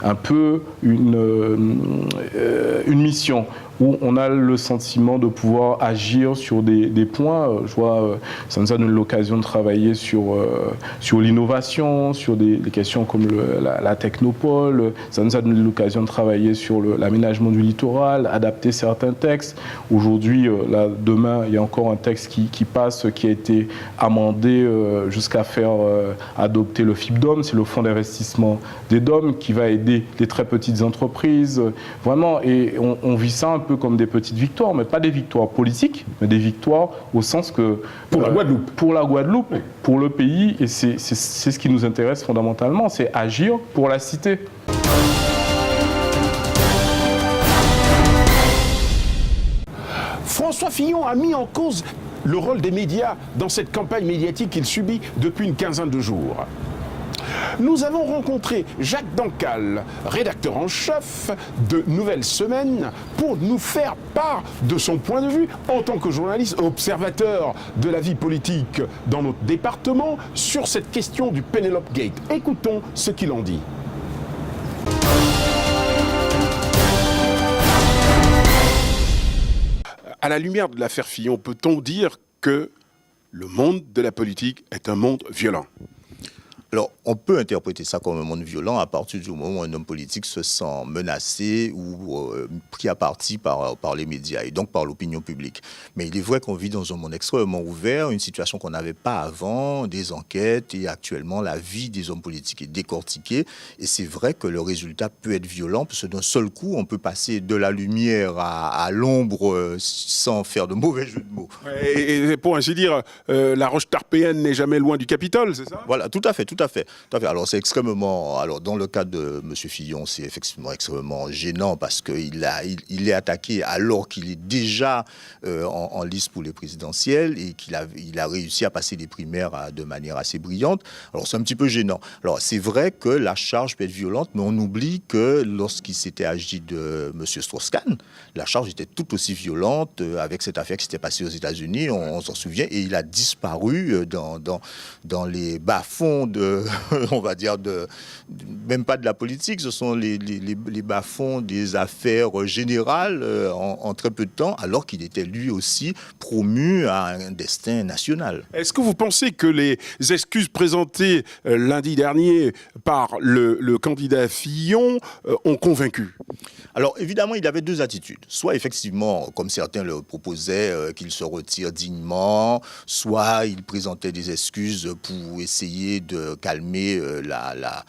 un peu une mission où on a le sentiment de pouvoir agir sur des points. Je vois, ça nous a donné l'occasion de travailler sur l'innovation, sur des questions comme la technopole. Ça nous a donné l'occasion de travailler sur l'aménagement du littoral, adapter certains textes. Aujourd'hui, demain, il y a encore un texte qui passe, qui a été amendé jusqu'à faire adopter le FIPDOM, c'est le fonds d'investissement des DOM, qui va aider les très petites entreprises. Vraiment, et on vit ça un peu comme des petites victoires, mais pas des victoires politiques, mais des victoires au sens que... Pour la Guadeloupe. Pour la Guadeloupe, oui. Pour le pays, et c'est ce qui nous intéresse fondamentalement, c'est agir pour la cité. François Fillon a mis en cause le rôle des médias dans cette campagne médiatique qu'il subit depuis une quinzaine de jours. Nous avons rencontré Jacques Dancal, rédacteur en chef de Nouvelles Semaines, pour nous faire part de son point de vue en tant que journaliste observateur de la vie politique dans notre département sur cette question du Penelope Gate. Écoutons ce qu'il en dit. À la lumière de l'affaire Fillon, peut-on dire que le monde de la politique est un monde violent ? Alors, on peut interpréter ça comme un monde violent à partir du moment où un homme politique se sent menacé ou pris à partie par les médias et donc par l'opinion publique. Mais il est vrai qu'on vit dans un monde extrêmement ouvert, une situation qu'on n'avait pas avant, des enquêtes, et actuellement la vie des hommes politiques est décortiquée. Et c'est vrai que le résultat peut être violent, parce que d'un seul coup, on peut passer de la lumière à l'ombre sans faire de mauvais jeu de mots. Et pour ainsi dire, la roche tarpéenne n'est jamais loin du Capitole, c'est ça ? Voilà, tout à fait. Alors c'est extrêmement... Alors dans le cas de M. Fillon, c'est effectivement extrêmement gênant parce qu'il est attaqué alors qu'il est déjà en lice pour les présidentielles et qu'il a réussi à passer les primaires de manière assez brillante. Alors c'est un petit peu gênant. Alors c'est vrai que la charge peut être violente, mais on oublie que lorsqu'il s'était agi de M. Strauss-Kahn, la charge était tout aussi violente avec cette affaire qui s'était passée aux États-Unis, on s'en souvient, et il a disparu dans les bas-fonds on va dire, même pas de la politique, ce sont les bas-fonds des affaires générales en très peu de temps, alors qu'il était lui aussi promu à un destin national. Est-ce que vous pensez que les excuses présentées lundi dernier par le candidat Fillon ont convaincu ? Alors évidemment, il avait deux attitudes. Soit effectivement, comme certains le proposaient, qu'il se retire dignement, soit il présentait des excuses pour essayer de calmer la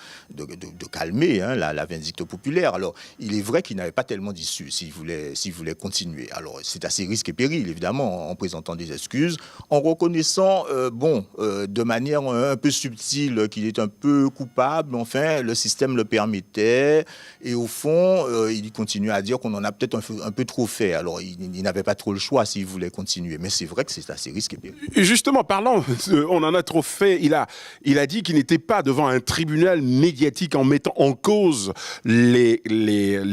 vindicte populaire. Alors il est vrai qu'il n'avait pas tellement d'issue s'il voulait continuer. Alors c'est assez risque et péril, évidemment, en présentant des excuses, en reconnaissant, de manière un peu subtile qu'il est un peu coupable, mais enfin, le système le permettait, et au fond, il continue à dire qu'on en a peut-être un peu trop fait. Alors, il n'avait pas trop le choix s'il voulait continuer. Mais c'est vrai que c'est assez risqué. Justement, parlant, on en a trop fait, il a dit qu'il n'était pas devant un tribunal médiatique en mettant en cause les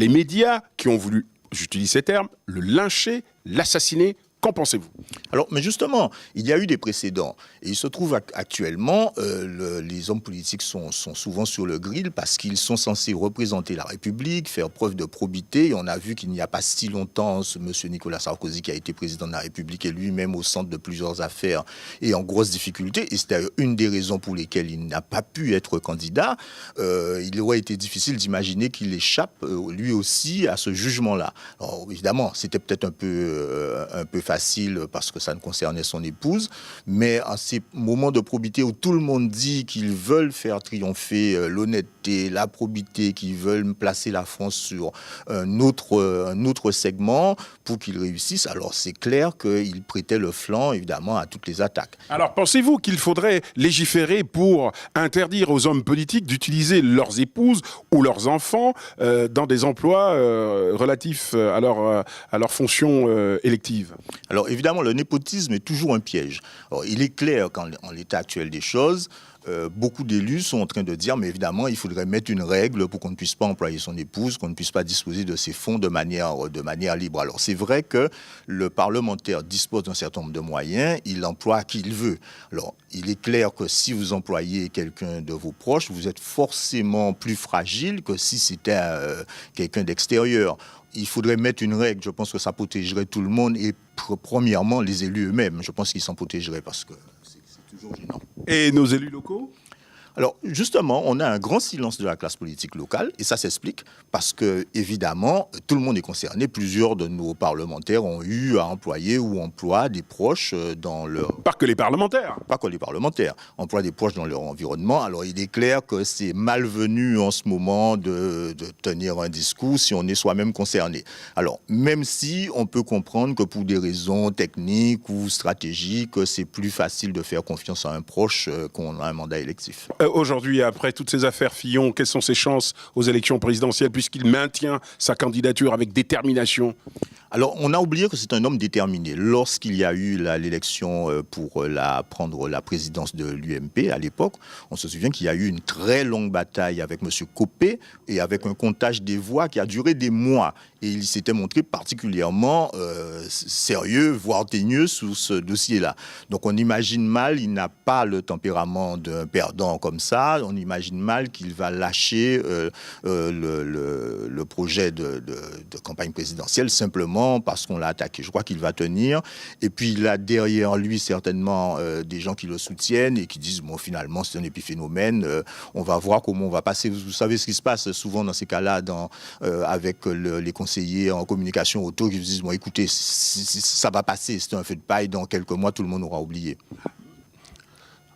médias qui ont voulu, j'utilise ces termes, le lyncher, l'assassiner Qu'en pensez-vous? Alors, mais justement, il y a eu des précédents. Et il se trouve actuellement, les hommes politiques sont souvent sur le grill parce qu'ils sont censés représenter la République, faire preuve de probité. Et on a vu qu'il n'y a pas si longtemps, ce monsieur Nicolas Sarkozy, qui a été président de la République, est lui-même au centre de plusieurs affaires et en grosse difficulté. Et c'était une des raisons pour lesquelles il n'a pas pu être candidat. Il aurait été difficile d'imaginer qu'il échappe, lui aussi, à ce jugement-là. Alors, évidemment, c'était peut-être un peu facile parce que ça ne concernait son épouse, mais en ces moments de probité où tout le monde dit qu'ils veulent faire triompher l'honnêteté, la probité, qu'ils veulent placer la France sur un autre segment pour qu'ils réussissent, alors c'est clair qu'ils prêtaient le flanc, évidemment, à toutes les attaques. Alors, pensez-vous qu'il faudrait légiférer pour interdire aux hommes politiques d'utiliser leurs épouses ou leurs enfants dans des emplois relatifs à leur fonction élective? Alors évidemment, le népotisme est toujours un piège. Alors, il est clair qu'en l'état actuel des choses, beaucoup d'élus sont en train de dire, mais évidemment, il faudrait mettre une règle pour qu'on ne puisse pas employer son épouse, qu'on ne puisse pas disposer de ses fonds de manière libre. Alors c'est vrai que le parlementaire dispose d'un certain nombre de moyens, il emploie qui il veut. Alors il est clair que si vous employez quelqu'un de vos proches, vous êtes forcément plus fragile que si c'était quelqu'un d'extérieur. Il faudrait mettre une règle, je pense que ça protégerait tout le monde et premièrement les élus eux-mêmes. Je pense qu'ils s'en protégeraient parce que c'est toujours gênant. Et nos élus locaux ? Alors, justement, on a un grand silence de la classe politique locale, et ça s'explique parce que, évidemment, tout le monde est concerné. Plusieurs de nos parlementaires ont eu à employer ou emploient des proches dans leur... Pas que les parlementaires. Pas que les parlementaires. Emploient des proches dans leur environnement. Alors, il est clair que c'est malvenu en ce moment de tenir un discours si on est soi-même concerné. Alors, même si on peut comprendre que pour des raisons techniques ou stratégiques, c'est plus facile de faire confiance à un proche qu'on a un mandat électif. Aujourd'hui, après toutes ces affaires Fillon, quelles sont ses chances aux élections présidentielles puisqu'il maintient sa candidature avec détermination? Alors, on a oublié que c'est un homme déterminé. Lorsqu'il y a eu l'élection pour prendre la présidence de l'UMP à l'époque, on se souvient qu'il y a eu une très longue bataille avec M. Copé et avec un comptage des voix qui a duré des mois. Et il s'était montré particulièrement sérieux, voire teigneux sur ce dossier-là. Donc on imagine mal, il n'a pas le tempérament d'un perdant comme ça, on imagine mal qu'il va lâcher le projet de campagne présidentielle simplement parce qu'on l'a attaqué. Je crois qu'il va tenir. Et puis il a derrière lui certainement des gens qui le soutiennent et qui disent bon, finalement c'est un épiphénomène, on va voir comment on va passer. Vous savez ce qui se passe souvent dans ces cas-là avec les conseillers en communication auto qui vous disent bon, écoutez, ça va passer, c'est un feu de paille, dans quelques mois tout le monde aura oublié.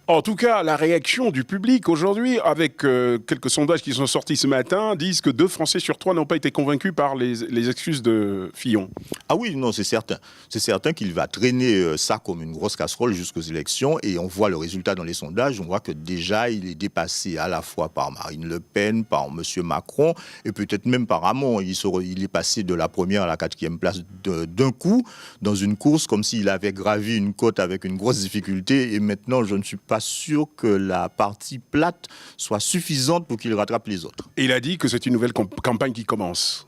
En tout cas, la réaction du public aujourd'hui, avec quelques sondages qui sont sortis ce matin, disent que 2 Français sur 3 n'ont pas été convaincus par les excuses de Fillon. Ah oui, non, c'est certain. C'est certain qu'il va traîner ça comme une grosse casserole jusqu'aux élections. Et on voit le résultat dans les sondages. On voit que déjà, il est dépassé à la fois par Marine Le Pen, par M. Macron et peut-être même par Hamon. Il est passé de la première à la 4e place d'un coup dans une course comme s'il avait gravi une côte avec une grosse difficulté. Et maintenant, je ne suis pas sûr que la partie plate soit suffisante pour qu'il rattrape les autres. Et il a dit que c'est une nouvelle campagne qui commence.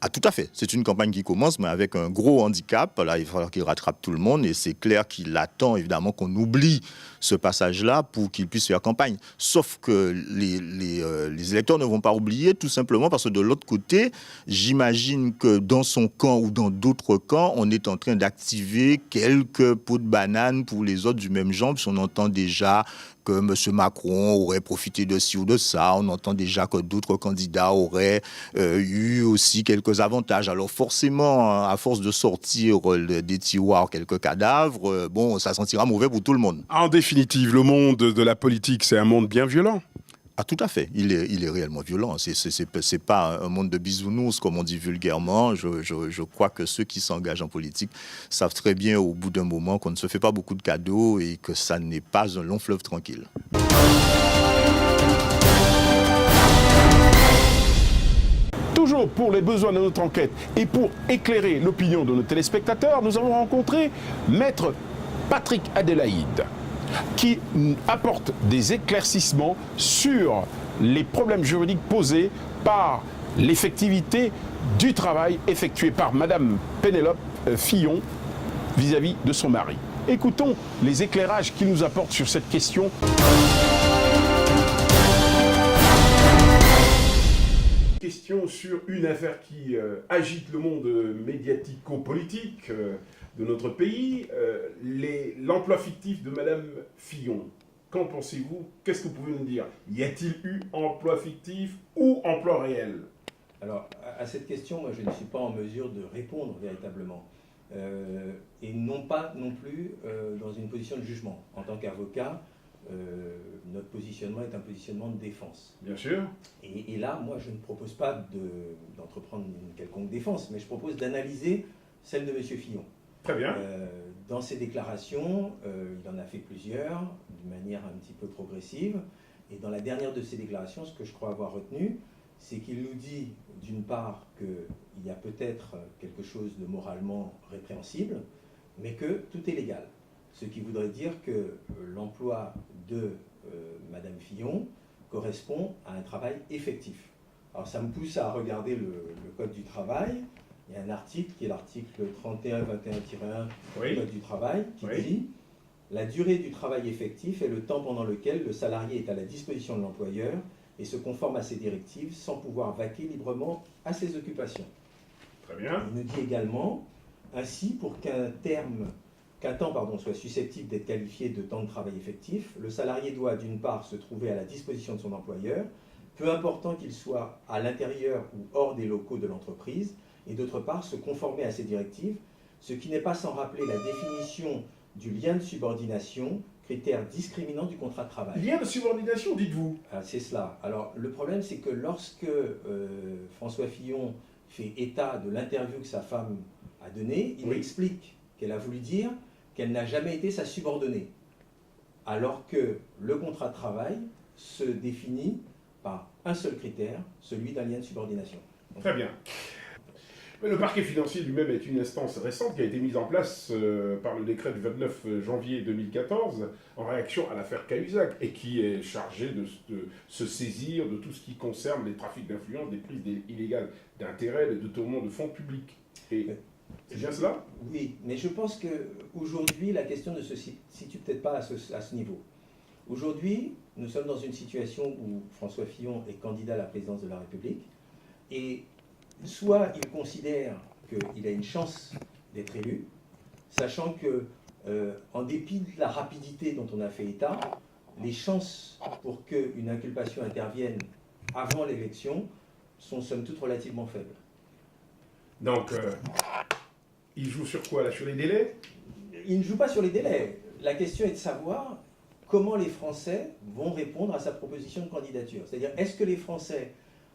Ah, tout à fait. C'est une campagne qui commence, mais avec un gros handicap. Là, il va falloir qu'il rattrape tout le monde. Et c'est clair qu'il attend, évidemment, qu'on oublie ce passage-là pour qu'il puisse faire campagne. Sauf que les électeurs ne vont pas oublier, tout simplement parce que de l'autre côté, j'imagine que dans son camp ou dans d'autres camps, on est en train d'activer quelques pots de banane pour les autres du même genre. Puis on entend déjà que M. Macron aurait profité de ci ou de ça. On entend déjà que d'autres candidats auraient eu aussi quelques avantages. Alors forcément, à force de sortir des tiroirs quelques cadavres, bon, ça sentira mauvais pour tout le monde. En définitive, le monde de la politique, c'est un monde bien violent. Ah, tout à fait. Il est réellement violent. C'est pas un monde de bisounours, comme on dit vulgairement. Je crois que ceux qui s'engagent en politique savent très bien au bout d'un moment qu'on ne se fait pas beaucoup de cadeaux et que ça n'est pas un long fleuve tranquille. Toujours pour les besoins de notre enquête et pour éclairer l'opinion de nos téléspectateurs, nous avons rencontré Maître Patrick Adélaïde, qui apporte des éclaircissements sur les problèmes juridiques posés par l'effectivité du travail effectué par Madame Pénélope Fillon vis-à-vis de son mari. Écoutons les éclairages qu'il nous apporte sur cette question. Question sur une affaire qui agite le monde médiatico-politique de notre pays, l'emploi fictif de Madame Fillon. Qu'en pensez-vous? Qu'est-ce que vous pouvez nous dire? Y a-t-il eu emploi fictif ou emploi réel? Alors, à cette question, moi, je ne suis pas en mesure de répondre véritablement. Et non pas non plus dans une position de jugement. En tant qu'avocat, notre positionnement est un positionnement de défense. Bien sûr. Et là, moi, je ne propose pas d'entreprendre une quelconque défense, mais je propose d'analyser celle de M. Fillon. Très bien. Dans ses déclarations, il en a fait plusieurs, de manière un petit peu progressive. Et dans la dernière de ses déclarations, ce que je crois avoir retenu, c'est qu'il nous dit, d'une part, qu'il y a peut-être quelque chose de moralement répréhensible, mais que tout est légal. Ce qui voudrait dire que l'emploi de Madame Fillon correspond à un travail effectif. Alors ça me pousse à regarder le Code du travail. Il y a un article qui est l'article 31-21-1 du Code du travail qui dit « La durée du travail effectif est le temps pendant lequel le salarié est à la disposition de l'employeur et se conforme à ses directives sans pouvoir vaquer librement à ses occupations. » Très bien. Il nous dit également « Ainsi, pour qu'un temps soit susceptible d'être qualifié de temps de travail effectif, le salarié doit d'une part se trouver à la disposition de son employeur, peu important qu'il soit à l'intérieur ou hors des locaux de l'entreprise, et d'autre part se conformer à ses directives, ce qui n'est pas sans rappeler la définition du lien de subordination, critère discriminant du contrat de travail. » Lien de subordination, dites-vous? C'est cela. Alors le problème, c'est que lorsque François Fillon fait état de l'interview que sa femme a donnée, il explique qu'elle a voulu dire qu'elle n'a jamais été sa subordonnée, alors que le contrat de travail se définit par un seul critère, celui d'un lien de subordination. Très bien. Mais le parquet financier lui-même est une instance récente qui a été mise en place par le décret du 29 janvier 2014 en réaction à l'affaire Cahuzac et qui est chargé de se saisir de tout ce qui concerne les trafics d'influence, des prises illégales d'intérêt, des détournements de fonds publics. Et c'est bien cela? Oui, mais je pense qu'aujourd'hui, la question ne se situe peut-être pas à ce niveau. Aujourd'hui, nous sommes dans une situation où François Fillon est candidat à la présidence de la République et soit il considère qu'il a une chance d'être élu, sachant que, en dépit de la rapidité dont on a fait état, les chances pour qu'une inculpation intervienne avant l'élection sont somme toute relativement faibles. Donc, il joue sur quoi là? Sur les délais? Il ne joue pas sur les délais. La question est de savoir comment les Français vont répondre à sa proposition de candidature. C'est-à-dire, est-ce que les Français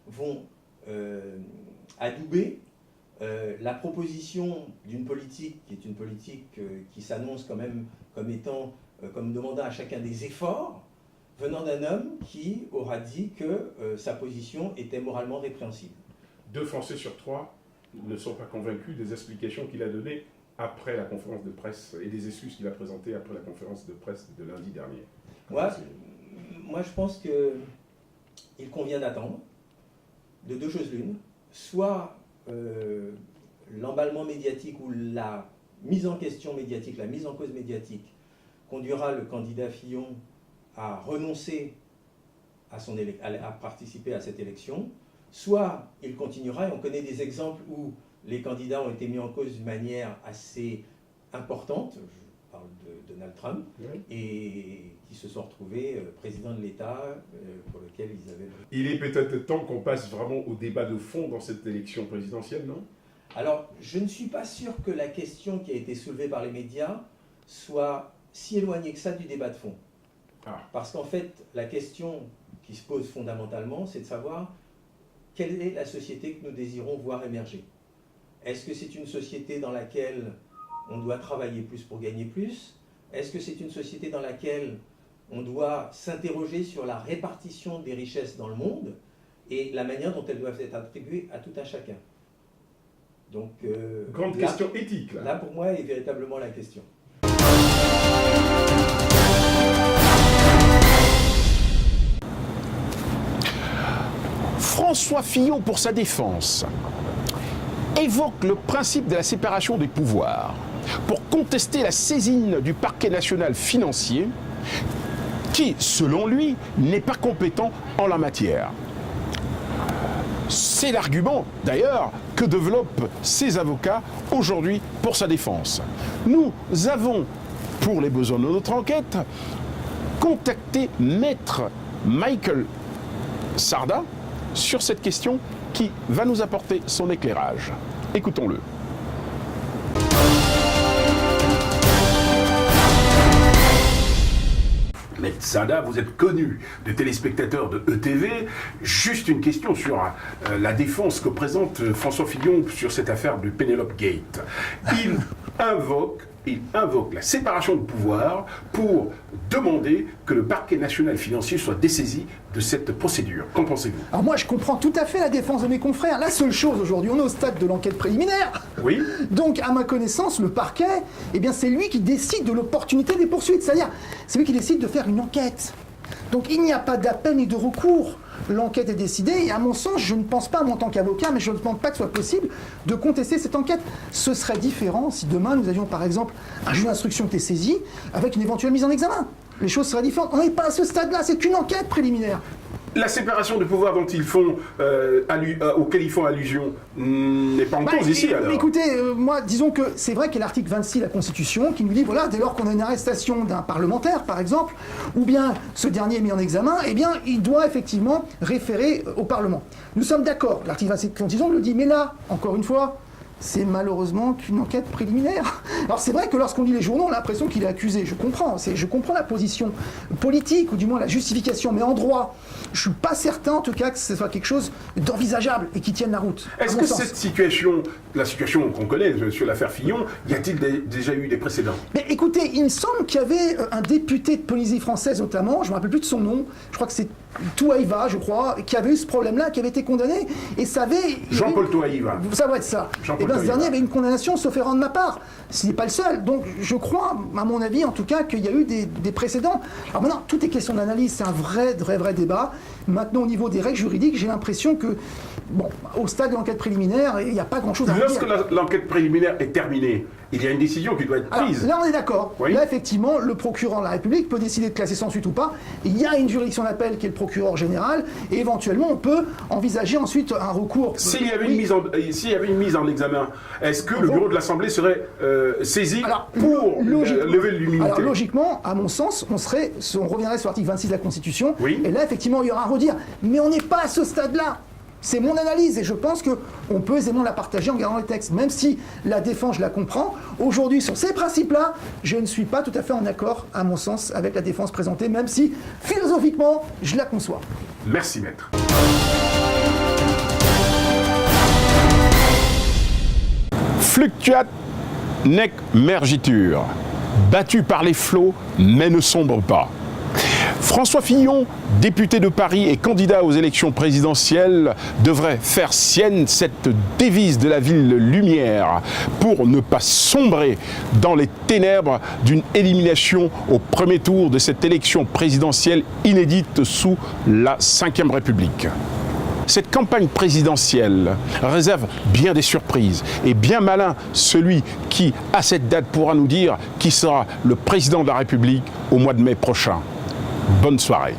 vont adouber la proposition d'une politique qui est une politique qui s'annonce quand même comme étant, comme demandant à chacun des efforts, venant d'un homme qui aura dit que sa position était moralement répréhensible. 2 Français sur 3 ne sont pas convaincus des explications qu'il a données après la conférence de presse et des excuses qu'il a présentées après la conférence de presse de lundi dernier. Moi, je pense qu'il convient d'attendre de 2 choses l'une. Soit l'emballement médiatique ou la mise en question médiatique, la mise en cause médiatique conduira le candidat Fillon à renoncer à participer à cette élection, soit il continuera, et on connaît des exemples où les candidats ont été mis en cause d'une manière assez importante, je parle de Donald Trump, et qui se sont retrouvés président de l'État pour lequel ils avaient... Il est peut-être temps qu'on passe vraiment au débat de fond dans cette élection présidentielle, non? Alors, je ne suis pas sûr que la question qui a été soulevée par les médias soit si éloignée que ça du débat de fond. Parce qu'en fait, la question qui se pose fondamentalement, c'est de savoir quelle est la société que nous désirons voir émerger. Est-ce que c'est une société dans laquelle on doit travailler plus pour gagner plus? Est-ce que c'est une société dans laquelle on doit s'interroger sur la répartition des richesses dans le monde et la manière dont elles doivent être attribuées à tout un chacun? Donc, grande question éthique. Là, pour moi, est véritablement la question. François Fillon, pour sa défense, évoque le principe de la séparation des pouvoirs. pour contester la saisine du parquet national financier qui, selon lui, n'est pas compétent en la matière. C'est l'argument, d'ailleurs, que développent ses avocats aujourd'hui pour sa défense. Nous avons, pour les besoins de notre enquête, contacté Maître Michael Sarda sur cette question qui va nous apporter son éclairage. Écoutons-le. Maître Sarda, vous êtes connu des téléspectateurs de ETV. Juste une question sur la défense que présente François Fillon sur cette affaire du Penelope Gate. Il invoque la séparation de pouvoir pour demander que le parquet national financier soit dessaisi de cette procédure. Qu'en pensez-vous? Alors moi, je comprends tout à fait la défense de mes confrères. La seule chose aujourd'hui, on est au stade de l'enquête préliminaire. Oui. Donc, à ma connaissance, le parquet, eh bien, c'est lui qui décide de l'opportunité des poursuites. C'est-à-dire, c'est lui qui décide de faire une enquête. Donc, il n'y a pas d'appel ni de recours. L'enquête est décidée et à mon sens, je ne pense pas, moi en tant qu'avocat, mais je ne pense pas que ce soit possible de contester cette enquête. Ce serait différent si demain nous avions par exemple un juge d'instruction qui est saisi avec une éventuelle mise en examen. Les choses seraient différentes. On n'est pas à ce stade-là, c'est une enquête préliminaire. La séparation de pouvoir dont ils font, auquel ils font allusion n'est pas en cause ici alors. Écoutez, moi disons que c'est vrai qu'il y a l'article 26 de la Constitution qui nous dit voilà, dès lors qu'on a une arrestation d'un parlementaire par exemple, ou bien ce dernier est mis en examen, eh bien il doit effectivement référer au Parlement. Nous sommes d'accord, l'article 26 de la Constitution le dit, mais là, encore une fois, c'est malheureusement qu'une enquête préliminaire. Alors c'est vrai que lorsqu'on lit les journaux, on a l'impression qu'il est accusé. Je comprends la position politique, ou du moins la justification, mais en droit, je suis pas certain en tout cas que ce soit quelque chose d'envisageable et qui tienne la route. Est-ce que cette situation, la situation qu'on connaît sur l'affaire Fillon, y a-t-il déjà eu des précédents? Mais écoutez, il me semble qu'il y avait un député de Polynésie française notamment, je ne me rappelle plus de son nom, je crois que c'est Touaïva, je crois, qui avait eu ce problème-là, qui avait été condamné, et ça avait... Jean-Paul Touaïva. Ça va être ça. Et bien ce dernier avait une condamnation, sauf erreur de ma part. Ce n'est pas le seul. Donc je crois, à mon avis en tout cas, qu'il y a eu des précédents. Alors maintenant, tout est question d'analyse, c'est un vrai débat. Maintenant, au niveau des règles juridiques, j'ai l'impression que, bon, au stade de l'enquête préliminaire, il n'y a pas grand-chose à dire. Lorsque l'enquête préliminaire est terminée, il y a une décision qui doit être prise. Alors, là, on est d'accord. Oui. Là, effectivement, le procureur de la République peut décider de classer sans suite ou pas. Il y a une juridiction d'appel qui est le procureur général, et éventuellement, on peut envisager ensuite un recours. S'il y avait une mise en examen, est-ce que le bureau de l'Assemblée serait saisi pour lever l'immunité? Alors, logiquement, à mon sens, on reviendrait sur l'article 26 de la Constitution, oui. Et là, effectivement, il y aura à redire. Mais on n'est pas à ce stade-là. C'est mon analyse et je pense qu'on peut aisément la partager en regardant les textes. Même si la défense, je la comprends, aujourd'hui, sur ces principes-là, je ne suis pas tout à fait en accord, à mon sens, avec la défense présentée, même si, philosophiquement, je la conçois. Merci, maître. Fluctuat nec mergitur. Battu par les flots, mais ne sombre pas. François Fillon, député de Paris et candidat aux élections présidentielles, devrait faire sienne cette devise de la ville lumière pour ne pas sombrer dans les ténèbres d'une élimination au premier tour de cette élection présidentielle inédite sous la Ve République. Cette campagne présidentielle réserve bien des surprises et bien malin celui qui, à cette date, pourra nous dire qui sera le président de la République au mois de mai prochain. Bonne soirée.